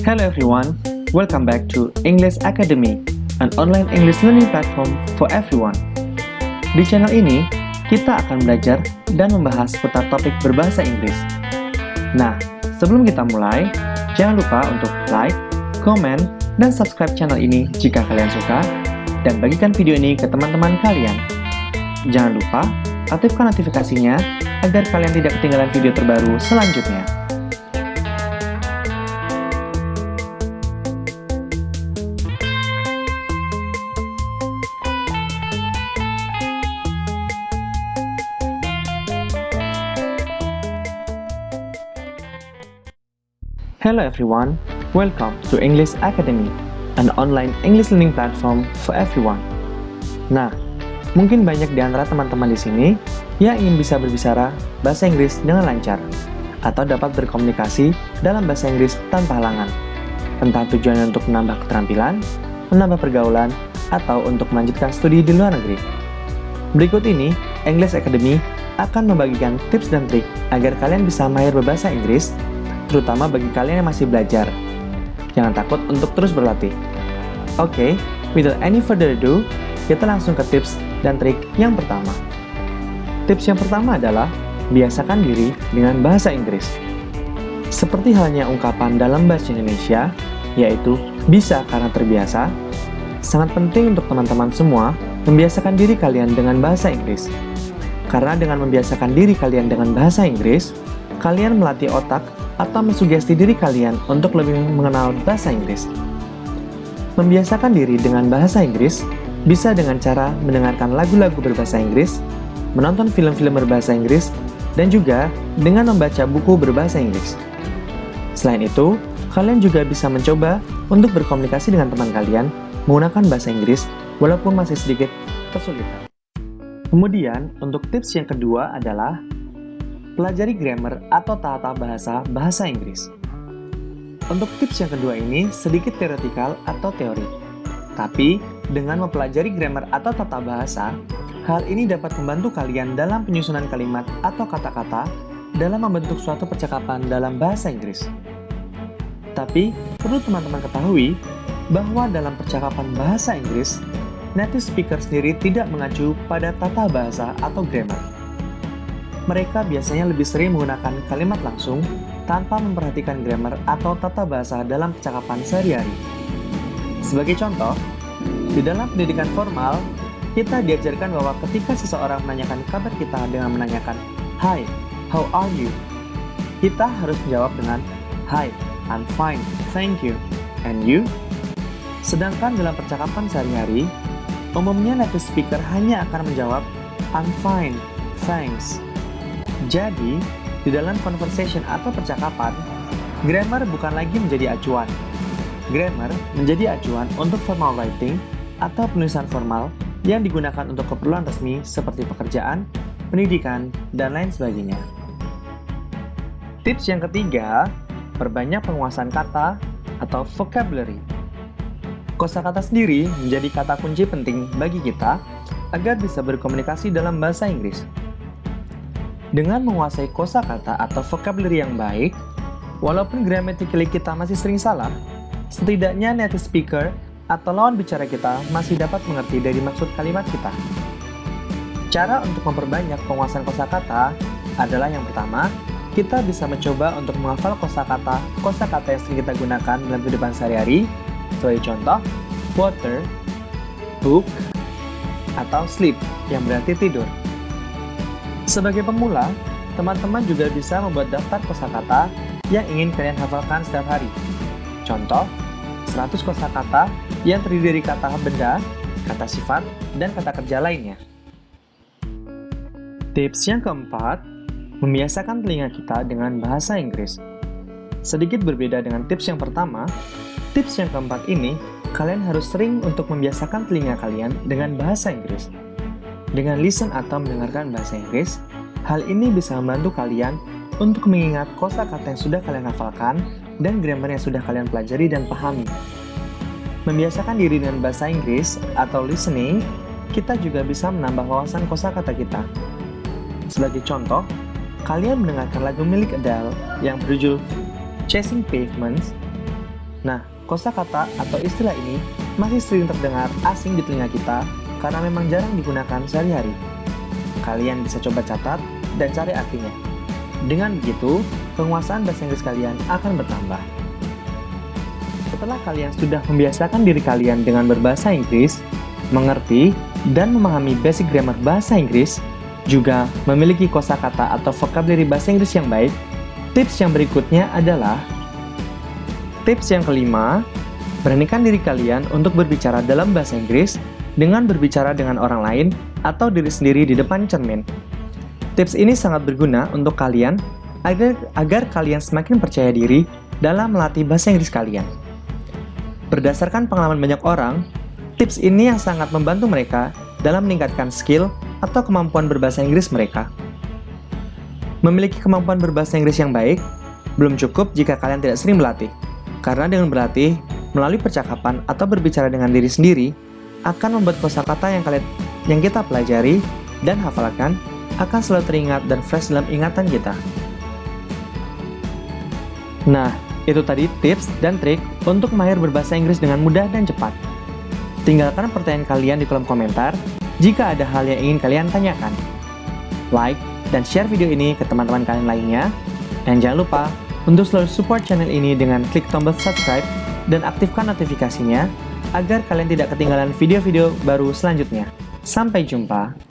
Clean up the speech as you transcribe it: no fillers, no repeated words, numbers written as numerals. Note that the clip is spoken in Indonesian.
Hello everyone, welcome back to English Academy, an online English learning platform for everyone. Di channel ini, kita akan belajar dan membahas seputar topik berbahasa Inggris. Nah, sebelum kita mulai, jangan lupa untuk like, comment, dan subscribe channel ini jika kalian suka, dan bagikan video ini ke teman-teman kalian. Jangan lupa, aktifkan notifikasinya agar kalian tidak ketinggalan video terbaru selanjutnya. Hello everyone, welcome to English Academy, an online English learning platform for everyone. Nah, mungkin banyak di antara teman-teman di sini yang ingin bisa berbicara bahasa Inggris dengan lancar atau dapat berkomunikasi dalam bahasa Inggris tanpa halangan. Entah tujuannya untuk menambah keterampilan, menambah pergaulan, atau untuk melanjutkan studi di luar negeri. Berikut ini, English Academy akan membagikan tips dan trik agar kalian bisa mahir berbahasa Inggris, terutama bagi kalian yang masih belajar. Jangan takut untuk terus berlatih. Oke, without any further ado, kita langsung ke tips dan trik yang pertama. Tips yang pertama adalah biasakan diri dengan bahasa Inggris. Seperti halnya ungkapan dalam bahasa Indonesia, yaitu bisa karena terbiasa, sangat penting untuk teman-teman semua membiasakan diri kalian dengan bahasa Inggris. Karena dengan membiasakan diri kalian dengan bahasa Inggris, kalian melatih otak atau mensugesti diri kalian untuk lebih mengenal bahasa Inggris. Membiasakan diri dengan bahasa Inggris bisa dengan cara mendengarkan lagu-lagu berbahasa Inggris, menonton film-film berbahasa Inggris, dan juga dengan membaca buku berbahasa Inggris. Selain itu, kalian juga bisa mencoba untuk berkomunikasi dengan teman kalian menggunakan bahasa Inggris walaupun masih sedikit kesulitan. Kemudian, untuk tips yang kedua adalah pelajari grammar atau tata bahasa Inggris. Untuk tips yang kedua ini sedikit teoretikal atau teori. Tapi, dengan mempelajari grammar atau tata bahasa, hal ini dapat membantu kalian dalam penyusunan kalimat atau kata-kata dalam membentuk suatu percakapan dalam bahasa Inggris. Tapi, perlu teman-teman ketahui bahwa dalam percakapan bahasa Inggris, native speaker sendiri tidak mengacu pada tata bahasa atau grammar. Mereka biasanya lebih sering menggunakan kalimat langsung tanpa memperhatikan grammar atau tata bahasa dalam percakapan sehari-hari. Sebagai contoh, di dalam pendidikan formal, kita diajarkan bahwa ketika seseorang menanyakan kabar kita dengan menanyakan, "Hi, how are you?" Kita harus menjawab dengan, "Hi, I'm fine, thank you. And you?" Sedangkan dalam percakapan sehari-hari, umumnya native speaker hanya akan menjawab, "I'm fine, thanks." Jadi, di dalam conversation atau percakapan, grammar bukan lagi menjadi acuan. Grammar menjadi acuan untuk formal writing atau penulisan formal yang digunakan untuk keperluan resmi seperti pekerjaan, pendidikan, dan lain sebagainya. Tips yang ketiga, perbanyak penguasaan kata atau vocabulary. Kosakata sendiri menjadi kata kunci penting bagi kita agar bisa berkomunikasi dalam bahasa Inggris. Dengan menguasai kosakata atau vocabulary yang baik, walaupun grammatically kita masih sering salah, setidaknya native speaker atau lawan bicara kita masih dapat mengerti dari maksud kalimat kita. Cara untuk memperbanyak penguasaan kosakata adalah yang pertama, kita bisa mencoba untuk menghafal kosakata yang sering kita gunakan dalam kehidupan sehari-hari, sebagai contoh, water, book, atau sleep, yang berarti tidur. Sebagai pemula, teman-teman juga bisa membuat daftar kosakata yang ingin kalian hafalkan setiap hari. Contoh, 100 kosakata yang terdiri dari kata benda, kata sifat, dan kata kerja lainnya. Tips yang keempat, membiasakan telinga kita dengan bahasa Inggris. Sedikit berbeda dengan tips yang pertama, tips yang keempat ini, kalian harus sering untuk membiasakan telinga kalian dengan bahasa Inggris. Dengan listen atau mendengarkan bahasa Inggris, hal ini bisa membantu kalian untuk mengingat kosakata yang sudah kalian hafalkan dan grammar yang sudah kalian pelajari dan pahami. Membiasakan diri dengan bahasa Inggris atau listening, kita juga bisa menambah wawasan kosakata kita. Sebagai contoh, kalian mendengarkan lagu milik Adele yang berjudul Chasing Pavements, Nah, kosakata atau istilah ini masih sering terdengar asing di telinga kita karena memang jarang digunakan sehari-hari. Kalian bisa coba catat dan cari artinya. Dengan begitu, penguasaan bahasa Inggris kalian akan bertambah. Setelah kalian sudah membiasakan diri kalian dengan berbahasa Inggris, mengerti dan memahami basic grammar bahasa Inggris, juga memiliki kosakata atau vocabulary bahasa Inggris yang baik, tips yang berikutnya adalah tips yang kelima, beranikan diri kalian untuk berbicara dalam bahasa Inggris dengan berbicara dengan orang lain atau diri sendiri di depan cermin. Tips ini sangat berguna untuk kalian agar kalian semakin percaya diri dalam melatih bahasa Inggris kalian. Berdasarkan pengalaman banyak orang, tips ini yang sangat membantu mereka dalam meningkatkan skill atau kemampuan berbahasa Inggris mereka. Memiliki kemampuan berbahasa Inggris yang baik belum cukup jika kalian tidak sering berlatih. Karena dengan berlatih, melalui percakapan atau berbicara dengan diri sendiri, akan membuat kosakata yang kita pelajari dan hafalkan akan selalu teringat dan fresh dalam ingatan kita. Nah, itu tadi tips dan trik untuk mahir berbahasa Inggris dengan mudah dan cepat. Tinggalkan pertanyaan kalian di kolom komentar jika ada hal yang ingin kalian tanyakan. Like dan share video ini ke teman-teman kalian lainnya. Dan jangan lupa untuk selalu support channel ini dengan klik tombol subscribe dan aktifkan notifikasinya agar kalian tidak ketinggalan video-video baru selanjutnya. Sampai jumpa!